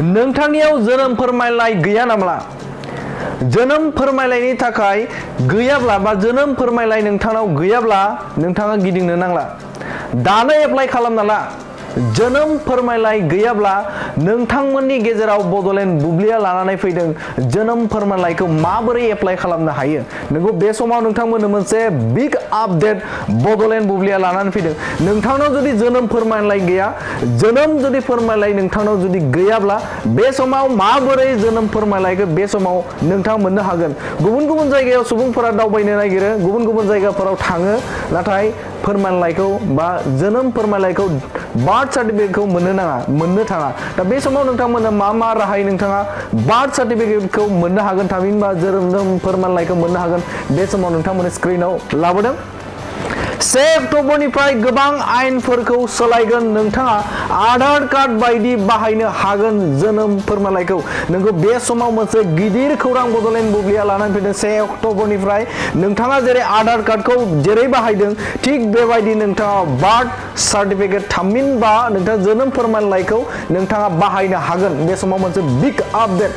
नोंथांनियाव जोनोम फोरमानलाइ गैया नामा? जोनोम फोरमानलाइनि थाखाय गैयाब्ला बा जोनोम फोरमानलाइ नोंथांनाव गैयाब्ला नोंथाङा गिदिंनो नांला। दानो एप्लाइ खालामना ला। जोनोम फोरमानलाइ गैयाब्ला नोंथांमोननि गेजेराव बड'लेण्ड बुब्लिया लानानै फैदों जोनोम फोरमानलाइखौ माबोरै एप्लाइ खालामनो हायो। नोंगौ बे समाव नोंथांमोननो मोनसे बिग आपडेट बड'लेण्ड बुब्लिया लानानै फैदों। नोंथांनाव जुदि जोनोम फोरमानलाइ गैया, जोनोम जुदि फोरमानलाइ नोंथांनाव जुदि गैयाब्ला बे समाव माबोरै जोनोम फोरमानलाइखौ बे समाव नोंथाङा मोननो हागोन। गुबुन गुबुन जायगायाव सुबुंफोरा दावबायनो नागिरो, गुबुन गुबुन जायगाफोराव थाङो, नाथाय फोरमानलाइखौ बा जोनोम फोरमानलाइखौ बार्थ सार्टिफिकेटखौ मोननो थाङा। दा बे समाव नोंथांमोना मा राहायै नोंथाङा बार्थ सार्टिफिकेटखौ मोननो हागोन, थामहिनबा जोनोम फोरमानलाइखौ मोननो हागोन, बे समाव नोंथांमोननि स्क्रिनाव लाबोदों। 1 अक्ट'बरनिफ्राय गोबां आयेनफोरखौ सोलायगोन। नोंथाङा आधार कार्ड बायदि बाहायनो हागोन जोनोम फोरमानलाइखौ। नोंगौ बे समाव मोनसे गिदिर खौरां बड'लेण्ड बुब्लिया लानानै फैदों। 1 अक्ट'बरनिफ्राय नोंथाङा जेरै आधार कार्डखौ जेरै बाहायदों थिग बेबायदि नोंथाङा बार्थ सार्टिफिकेट थामहिनबा नोंथाङा जोनोम फोरमानलाइखौ नोंथाङा बाहायनो हागोन। बे समाव मोनसे बिग आपडेट।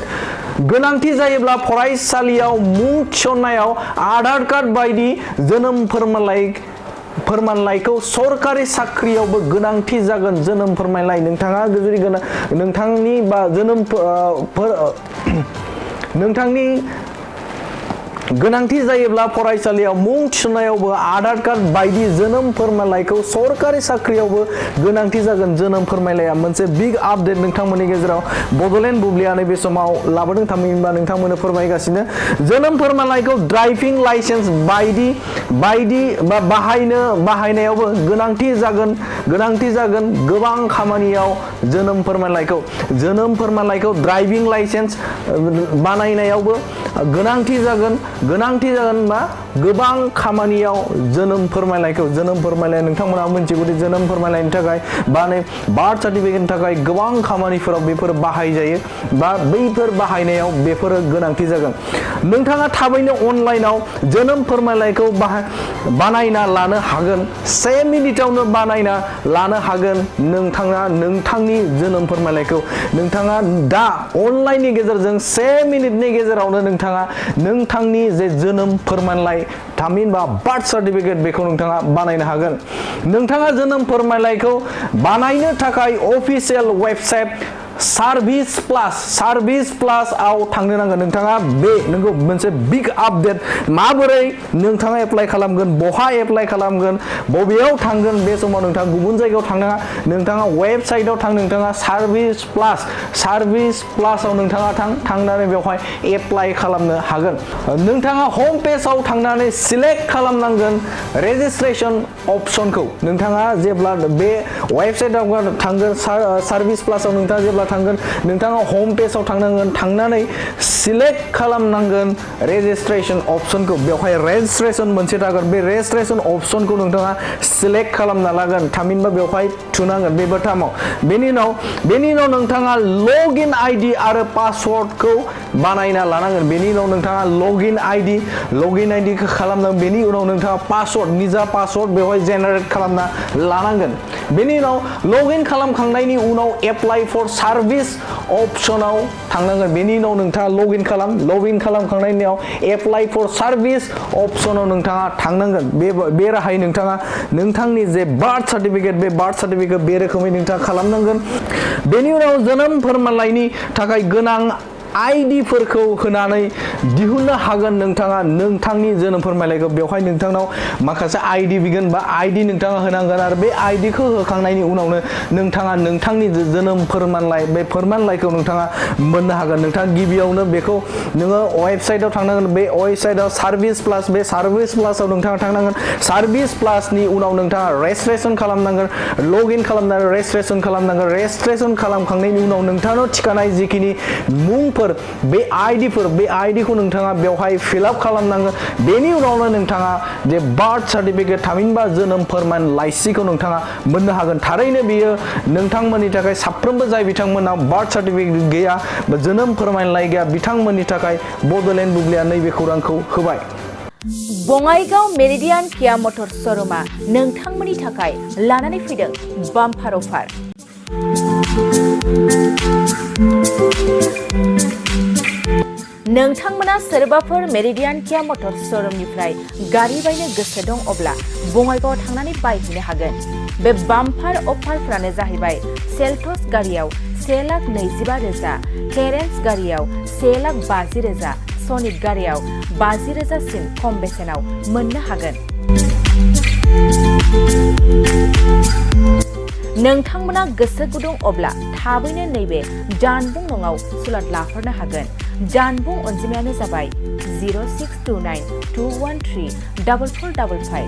गोनांथि जायोब्ला फरायसालियाव मुं थिसननायाव आधार कार्ड बायदि जोनोम फोरमानलाइखौ सरकारि साख्रियावबो गोनांथि जागोन जोनोम फोरमानलाइ। नोंथाङा जुदि नोंथांनि बा नोंथांनि गोनांथि जायोब्ला फरायसालियाव मुं थिसननायावबो आधार कार्ड बायदि जोनोम फोरमानलाइखौ सरकारि साख्रियावबो गोनांथि जागोन जोनोम फोरमानलाइया। मोनसे बिग आपडेट नोंथांमोननि गेजेराव बड'लेण्ड बुब्लिया नैबे समाव लाबोदों, थामहिनबा नोंथांमोननो फोरमायगासिनो। जोनोम फोरमानलाइखौ ड्राइभिं लाइसेन्स बायदि बा बाहायनायावबो गोनांथि जागोन गोबां खामानियाव जोनोम फोरमानलाइखौ ड्राइभिं लाइसेन्स बानायनायावबो गोनांथि जागोन मा गोबां खामानियाव जोनोम फोरमानलाइ नोंथांमोना मिथिगौ जोनोम फोरमानलाइनि थाखाय बा बार्थ सार्टिफिकेटनि थाखाय गोबां खामानिफोराव बेफोर बाहायजायो बा बैफोर बाहायनायाव बेफोरो गोनांथि जागोन। नोंथाङा थाबैनो अनलाइनाव जोनोम फोरमानलाइखौ बानायना लानो हागोन। 1 मिनिटावनो बानायना लानो हागोन नोंथाङा नोंथांनि जोनोम फोरमानलाइखौ। नोंथाङा दा अनलाइननि गेजेरजों 1 मिनिटनि गेजेरावनो नोंथाङा नोंथांनि जे जोनोम फोरमानलाइ थामहिनबा बार्थ सार्टिफिकेट बेखौ नोंथाङा बानायनो हागोन। नोंथाङा जोनोम फोरमानलाइखौ बानायनो थाखाय अफिसियेल वेबसाइट सार्भिस प्लासआव थांनो नांगोन। नोंथाङा नोंगौ मोनसे बिग आपडेट माबोरै नोंथाङा एप्लाइ खालामगोन, बहा एप्लाइ खालामगोन, बबेयाव थांगोन, बे समाव नोंथाङा गुबुन जायगायाव थांनाङा। नोंथाङा वेबसाइटआव नोंथाङा सार्भिस प्लासआव नोंथाङा थांनानै बेवहाय एप्लाइ खालामनो हागोन। नोंथाङा होम पेजआव थांनानै सिलेक्ट खालामनांगोन रेजिस्ट्रेशन अपसनखौ। नोंथाङा जेब्ला बे वेबसाइटआव थांगोन सार्भिस प्लासआव नोंथाङा जेब्ला थांगोन नोंथाङा होम पेजआव थांनानै सिलेक्ट खालामनांगोन रेजिस्ट्रेशन अपसनखौ। बेवहाय रेजिस्ट्रेशन मोनसे थागोन, बे रेजिस्ट्रेशन अपसनखौ नोंथाङा सिलेक्ट खालामना लागोन, थामहिनबा बेवहाय थुनांगोन बे बोटामाव। बेनि उनाव नोंथाङा लगइन आइडि आरो पासवर्डखौ बानायना लानांगोन। बेनि उनाव नोंथाङा लगइन आइडिखौ खालामनांगोन। बेनि उनाव नोंथाङा निजा पासवर्ड बेवहाय जेनेरेट खालामना लानांगोन। बेनि उनाव लगइन खालामखांनायनि उनाव एप्लाइ फर सार्भिस अपसनाव थांनांगोन। बेनि उनाव नोंथाङा लगइन खालामखांनायनि उनाव एप्लाइ फर सार्भिस अपसनाव नोंथाङा थांनांगोन। बे राहायै नोंथाङा नोंथांनि जे बार्थ सार्टिफिकेट बे रोखोमै नोंथाङा खालामनांगोन। बेनि उनाव जोनोम फोरमानलाइनि थाखाय गोनां आइडिफोरखौ होनानै दिहुननो हागोन नोंथाङा नोंथांनि जोनोम फोरमानलाइखौ। बेवहाय नोंथांनाव माखासे आइडि बिगोन बा आइडि नोंथाङा होनांगोन आरो बे आइडिखौ होखांनायनि उनावनो नोंथाङा नोंथांनि जोनोम फोरमानलाइ बे फोरमानलाइखौ नोंथाङा मोननो हागोन। नोंथाङा गिबियावनो बेखौ नोङो वेबसाइटआव थांनांगोन। बे वेबसाइटआव सार्भिस प्लासआव नोंथाङा थांनांगोन। सार्भिस प्लासनि उनाव नोंथाङा रेजिस्ट्रेशन खालामनांगोन, लगइन खालामनानै रेजिस्ट्रेशन खालामनांगोन। रेजिस्ट्रेशन खालामखांनायनि उनाव नोंथांनाव थिखानाय जिखिनि मुंफोर बे आइडिखौ नोंथाङा बेवहाय फिलआप खालामनांगोन। बेनि उनावनो नोंथाङा जे बार्थ सार्टिफिकेट थामहिनबा जोनोम फोरमानलाइसिखौ नोंथाङा मोननो हागोन। थारैनो बियो नोंथांमोननि थाखाय साफ्रोमबो जाय बिथांमोना बार्थ सार्टिफिकेट गैया बा जोनोम फोरमानलाइ गैया बिथांमोननि थाखाय बड'लेण्ड बुब्लिया नैबे खौरांखौ होबाय। बङाइगाव मेरिडियान किया मटर्स श'रुमा नोंथांमोननि थाखाय लानानै फैदों बाम्पार अफार। नोंथांमोना सोरबाफोर मेरिडियान किया मटर्स शोरूमनिफ्राय गारि बायनो गोसो दं अब्ला बङाइगाव थांनानै बायहैनो हागोन। बे बाम्पार अफारफ्रानो जाहैबाय सेल्टस गारियाव 1,25,000, क्लेरेन्स गारियाव 1,50,000, सनिक गारियाव 50,000सिम खम बेसेनाव मोननो हागोन। नोंथांमोना गोसो गुदुं अब्ला थाबैनो नैबे जानबुं नङाव सुलाद लाहरनो हागोन। जानबुं अनजिमायानो जाबाय 0629 213 4455।